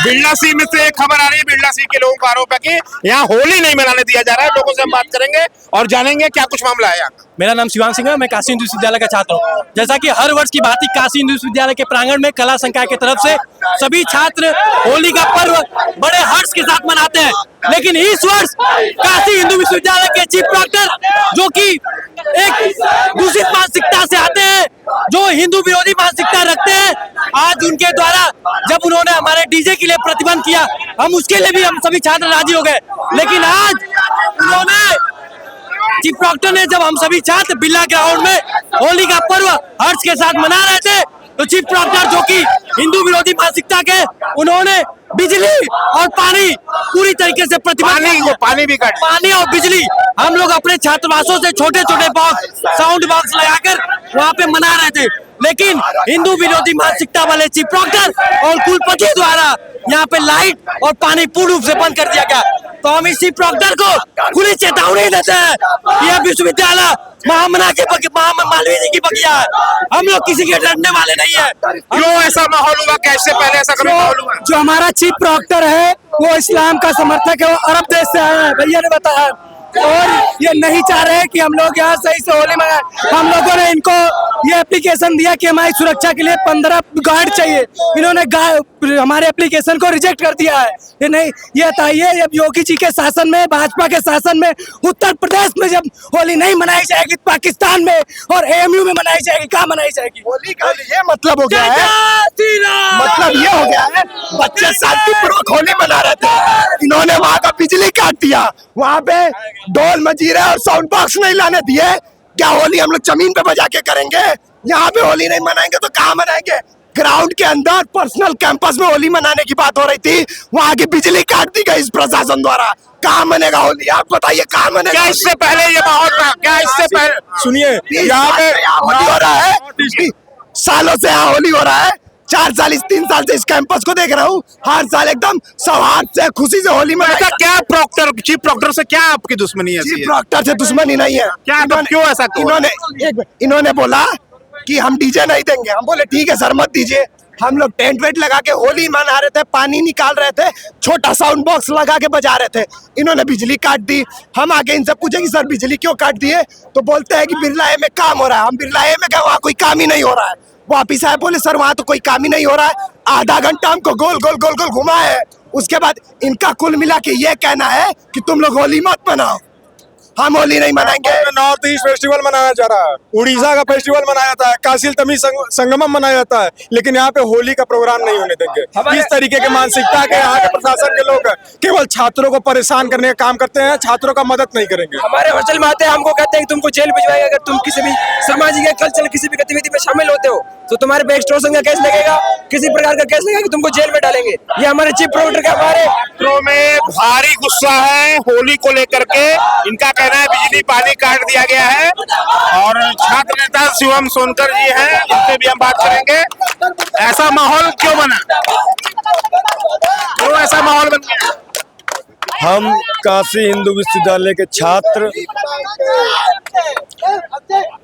बिरला सी में से खबर आ रही है, बिरला सी के लोगों का आरोप है कि यहाँ होली नहीं मनाने दिया जा रहा है। लोगों से हम बात करेंगे और जानेंगे क्या कुछ मामला है यहाँ। मेरा नाम शिवांग सिंह है, मैं काशी हिंदू विश्वविद्यालय का छात्र हूँ। जैसा कि हर वर्ष की भांति काशी हिंदू विश्वविद्यालय के प्रांगण में कला संकाय की तरफ से सभी छात्र होली का पर्व बड़े हर्ष के साथ मनाते हैं, लेकिन इस वर्ष काशी हिंदू विश्वविद्यालय के चीफ प्रॉक्टर जो कि एक दूषित मानसिकता से आते हैं, जो हिंदू विरोधी मानसिकता रखते हैं, आज उनके द्वारा जब उन्होंने हमारे डीजे के लिए प्रतिबंध किया, हम उसके लिए भी हम सभी छात्र राजी हो गए। लेकिन आज उन्होंने चीफ प्रॉक्टर ने जब हम सभी छात्र बिरला ग्राउंड में होली का पर्व हर्ष के साथ मना रहे थे, तो चीफ प्रॉक्टर जो कि हिंदू विरोधी मानसिकता के, उन्होंने बिजली और पानी पूरी तरीके से प्रतिबंध, पानी और बिजली हम लोग अपने छात्रावासों से छोटे छोटे बॉक्स, साउंड बॉक्स लगाकर वहाँ पे मना रहे थे, लेकिन हिंदू विरोधी मानसिकता वाले चीफ प्रॉक्टर और कुलपति द्वारा यहाँ पे लाइट और पानी पूर्ण रूप से बंद कर दिया गया। तो हम इस चीफ प्रॉक्टर को खुली चेतावनी देते हैं, यह विश्वविद्यालय महामना के मालवीय जी की बगिया है, हम लोग किसी के डरने वाले नहीं है। क्यों ऐसा माहौल हुआ, कैसे पहले ऐसा कभी माहौल हुआ? जो हमारा चीफ प्रॉक्टर है वो इस्लाम का समर्थक है, वो अरब देश से आए हैं, भैया ने बताया, और ये नहीं चाह रहे हैं कि हम लोग यहाँ सही से होली मनाएं। हम लोगों ने इनको ये एप्लीकेशन दिया कि हमारी सुरक्षा के लिए 15 गार्ड चाहिए, इन्होंने हमारे एप्लीकेशन को रिजेक्ट कर दिया है। ये नहीं, ये बताइए जब योगी जी के शासन में, भाजपा के शासन में, उत्तर प्रदेश में जब होली नहीं मनाई जाएगी, पाकिस्तान में और एएमयू में मनाई जाएगी, कहाँ मनाई जाएगी होली का? ये मतलब हो गया है, मतलब ये हो गया है, बच्चे शांतिपूर्वक होली मना रहे थे, इन्होंने वहाँ का बिजली काट दिया, वहाँ पे ढोल मजीरे और साउंड बॉक्स नहीं लाने दिए। क्या होली हम लोग जमीन पे बजा के करेंगे? यहाँ पे होली नहीं मनाएंगे तो कहाँ मनाएंगे? ग्राउंड के अंदर पर्सनल कैंपस में होली मनाने की बात हो रही थी, वहाँ की बिजली काट दी गई इस प्रशासन द्वारा। कहाँ मनेगा होली? आप बताइए कहाँ मनेगा? क्या इससे पहले ये माहौल था? क्या इससे पहले? सुनिए, यहाँ पे होली हो रहा है, सालों से यहाँ होली हो रहा है, 4 साल 3 साल से इस कैंपस को देख रहा हूँ, हर साल एकदम सौहार्द से खुशी से होली मनाई। क्या प्रॉक्टर, चीफ प्रॉक्टर से क्या आपकी दुश्मनी है? चीफ प्रॉक्टर से दुश्मनी नहीं है। क्या, क्यों ऐसा? इन्होंने बोला कि हम डीजे नहीं देंगे, हम बोले ठीक है सर मत दीजिए। हम लोग टेंट वेंट लगा के होली मना रहे थे, पानी निकाल रहे थे, छोटा साउंड बॉक्स लगा के बजा रहे थे, इन्होंने बिजली काट दी। हम आके इनसे पूछे कि सर बिजली क्यों काट दिए, तो बोलते हैं कि बिरला ए में काम हो रहा है। हम बिरला ए में गए, वहाँ कोई काम ही नहीं हो रहा है। वापिस आए, बोले सर वहाँ तो कोई काम ही नहीं हो रहा है। आधा घंटा हमको गोल गोल गोल गोल घुमाए है। उसके बाद इनका कुल मिला के ये कहना है कि तुम लोग होली मत मनाओ, हम होली नहीं मनाएंगे। नॉर्थ ईस्ट फेस्टिवल मनाया जा रहा है, उड़ीसा का फेस्टिवल मनाया जाता है, काशी तमिल संगमम मनाया जाता है, लेकिन यहाँ पे होली का प्रोग्राम नहीं होने देंगे। इस तरीके के मानसिकता के यहाँ के प्रशासन के लोग केवल छात्रों को परेशान करने का काम करते हैं, छात्रों का मदद नहीं करेंगे। हमारे हॉस्टल में आते हैं, हमको कहते हैं कि तुमको जेल भिजवाएंगे अगर तुम किसी भी सामाजिक या कल्चरल किसी भी गतिविधि में शामिल होते हो, तो तुम्हारे पे एक्सटॉर्शन का केस लगेगा, किसी प्रकार का केस लगेगा कि तुमको जेल में डालेंगे। ये हमारे चीफ प्रॉक्टर का हमारे में भारी गुस्सा है होली को लेकर के। इनका कहना है बिजली पानी काट दिया गया है, और छात्र नेता शिवम सोनकर जी हैं, इनसे भी हम बात करेंगे। ऐसा माहौल क्यों बना, क्यों ऐसा माहौल बन गया? हम काशी हिंदू विश्वविद्यालय के छात्र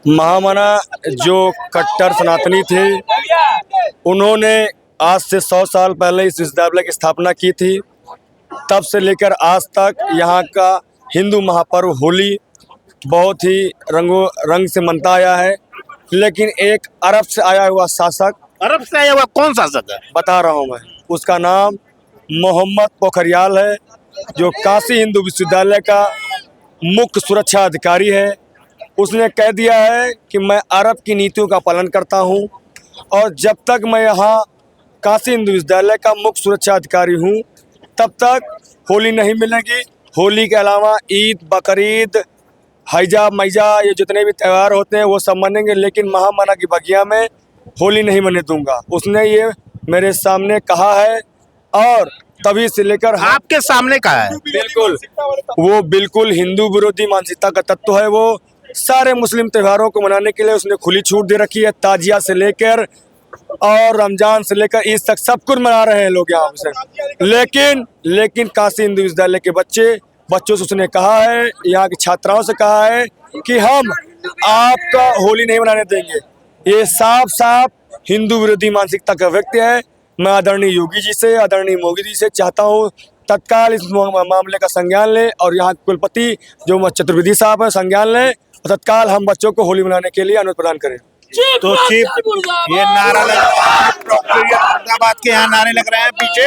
महामना जो कट्टर सनातनी थे, उन्होंने आज से 100 साल पहले इस विश्वविद्यालय की स्थापना की थी। तब से लेकर आज तक यहाँ का हिंदू महापर्व होली बहुत ही रंग से मनता आया है, लेकिन एक अरब से आया हुआ शासक, अरब से आया हुआ कौन शासक है? बता रहा हूँ मैं, उसका नाम मोहम्मद पोखरियाल है, जो काशी हिंदू विश्वविद्यालय का मुख्य सुरक्षा अधिकारी है। उसने कह दिया है कि मैं अरब की नीतियों का पालन करता हूं, और जब तक मैं यहाँ काशी हिंदू विश्वविद्यालय का मुख्य सुरक्षा अधिकारी हूं, तब तक होली नहीं मिलेगी। होली के अलावा ईद, बकरीद, हैजा मैजा, ये जितने भी त्यौहार होते हैं वो सब मनेंगे, लेकिन महामना की बगिया में होली नहीं मने दूंगा। उसने ये मेरे सामने कहा है, और तभी से लेकर आपके सामने कहा है। बिल्कुल, वो बिल्कुल हिंदू विरोधी मानसिकता का तत्व है। वो सारे मुस्लिम त्योहारों को मनाने के लिए उसने खुली छूट दे रखी है। ताजिया से लेकर और रमजान से लेकर ईद तक सब कुछ मना रहे हैं लोग यहाँ से, लेकिन काशी हिंदू विश्वविद्यालय के बच्चों से उसने कहा है, यहाँ की छात्राओं से कहा है कि हम आपका होली नहीं मनाने देंगे। ये साफ साफ हिंदू विरोधी मानसिकता का व्यक्ति है। मैं आदरणीय योगी जी से, आदरणीय मोदी जी से चाहता हूँ तत्काल इस मामले का संज्ञान लें और यहाँ कुलपति जो चतुर्वेदी साहब है संज्ञान लें और तत्काल हम बच्चों को होली मनाने के लिए अनुरोध प्रदान करें। तो चीफ ये नारा लग रहा है, मुर्दाबाद के यहाँ नारे लग रहे हैं पीछे,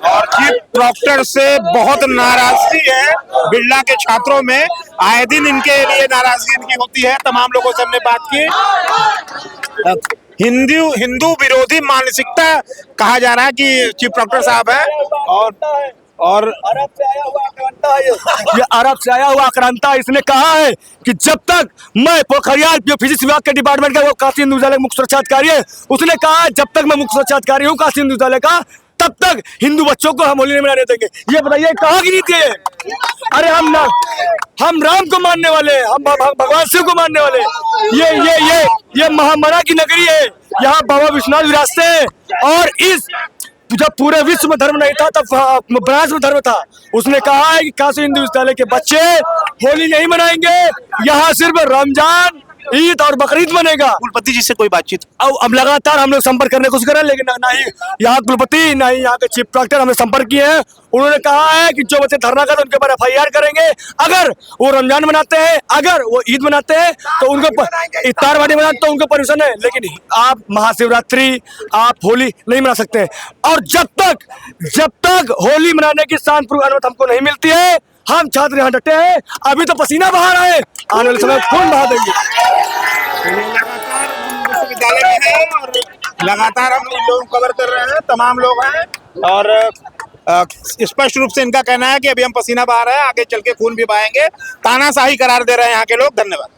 और चीफ प्रॉक्टर से बहुत नाराजगी है बिरला के छात्रों में। आए दिन इनके लिए नाराजगी इनकी होती है। तमाम लोगों से हमने बात की। हिंदू विरोधी मानसिकता कहा जा रहा है कि चीफ प्रॉक्टर साहब है, और अरब से आया हुआ आक्रांता है ये अरब से आया हुआ आक्रांता। इसने कहा है कि जब तक मैं पोखरियाल जो फिजिक्स विभाग के डिपार्टमेंट का वो काशी हिंदू विद्यालय मुख्य सुरक्षा अधिकारी है, उसने कहा है जब तक मैं मुख्य सुरक्षा अधिकारी हूँ काशी हिंदू विद्यालय का तब तक हिंदू बच्चों को हम होली नहीं मनाने देंगे। ये बताइए कहाँ की नीति है? अरे हम राम को मानने वाले, हम भगवान शिव को मानने वाले। ये महामना की नगरी है, यहाँ बाबा विश्वनाथ विराजते हैं। और इस जब पूरे विश्व में धर्म नहीं था तब बनारस में धर्म था। उसने कहा है कि काशी हिंदू विद्यालय के बच्चे होली नहीं मनाएंगे, यहाँ सिर्फ रमजान, ईद और बकरीद मनेगा। कुलपति जी से कोई बातचीत? अब लगातार हम लोग संपर्क करने की कोशिश कर रहे हैं, लेकिन ना ही यहाँ कुलपति ना ही यहाँ के चीफ प्रॉक्टर हमने संपर्क किए हैं। उन्होंने कहा है कि जो बच्चे धरना करते हैं उनके ऊपर FIR करेंगे। अगर वो रमजान मनाते हैं, अगर वो ईद मनाते हैं तो उनको इफ्तार पार्टी मनाते तो उनको परमिशन है, लेकिन आप महाशिवरात्रि, आप होली नहीं मना सकते। और जब तक होली मनाने की शांतिपूर्वक अनुमति हमको नहीं मिलती है, हम छात्र यहाँ डटे हैं। अभी तो पसीना बहा रहे हैं, आने वाले समय खून बहा देंगे। विश्वविद्यालय में है और लगातार हम इन लोगों को कवर कर रहे हैं। तमाम लोग हैं और स्पष्ट रूप से इनका कहना है कि अभी हम पसीना बहा रहे हैं, आगे चल के खून भी बहाएंगे। तानाशाही करार दे रहे हैं यहाँ के लोग। धन्यवाद।